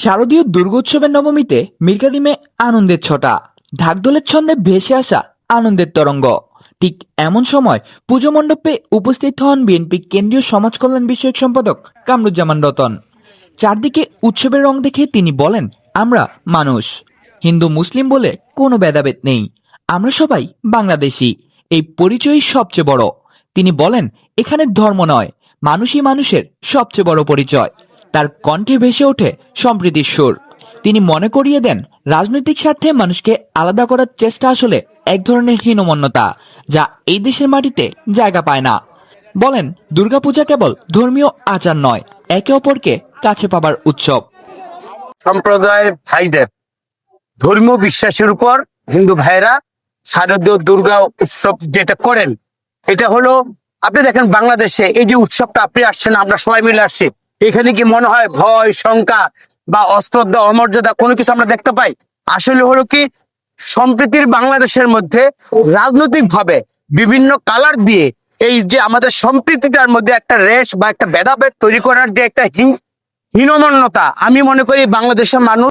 শারদীয় দুর্গোৎসবের নবমীতে মিরকাদিমে আনন্দের ছটা, ঢাকঢোলের ছন্দে ভেসে আসা আনন্দের তরঙ্গ। ঠিক এমন সময় পুজো মণ্ডপে উপস্থিত হন বিএনপি কেন্দ্রীয় সমাজ কল্যাণ বিষয়ক সম্পাদক কামরুজ্জামান রতন। চারদিকে উৎসবের রং দেখে তিনি বলেন, আমরা মানুষ, হিন্দু মুসলিম বলে কোনো ভেদাভেদ নেই, আমরা সবাই বাংলাদেশি, এই পরিচয়ই সবচেয়ে বড়। তিনি বলেন, এখানে ধর্ম নয়, মানুষই মানুষের সবচেয়ে বড় পরিচয়। তার কণ্ঠে ভেসে ওঠে সম্প্রীতির সুর। তিনি মনে করিয়ে দেন, রাজনৈতিক স্বার্থে মানুষকে আলাদা করার চেষ্টা আসলে এক ধরনের হীনমন্যতা, যা এই দেশের মাটিতে জায়গা পায় না। বলেন, দুর্গাপূজা কেবল ধর্মীয় আচার নয়, একে অপরকে কাছে পাবার উৎসব। সম্প্রদায়ের ভাইদের ধর্মীয় বিশ্বাসের উপর হিন্দু ভাইরা শারদীয় দুর্গা উৎসব যেটা করেন, এটা হলো, আপনি দেখেন বাংলাদেশে এই যে উৎসবটা আপনি আসছেন, আমরা সবাই মিলে আসছি, এখানে কি মনে হয় ভয় শঙ্কা বা অশ্রদ্ধা অমর্যাদা কোনো কিছু আমরা দেখতে পাই? আসলে হলো কি, সম্প্রীতির বাংলাদেশের মধ্যে রাজনৈতিক ভাবে বিভিন্ন কালার দিয়ে এই যে আমাদের সম্প্রীতিটার মধ্যে একটা রেশ বা একটা ভেদাভেদ তৈরি করার যে একটা হীনমন্যতা, আমি মনে করি বাংলাদেশের মানুষ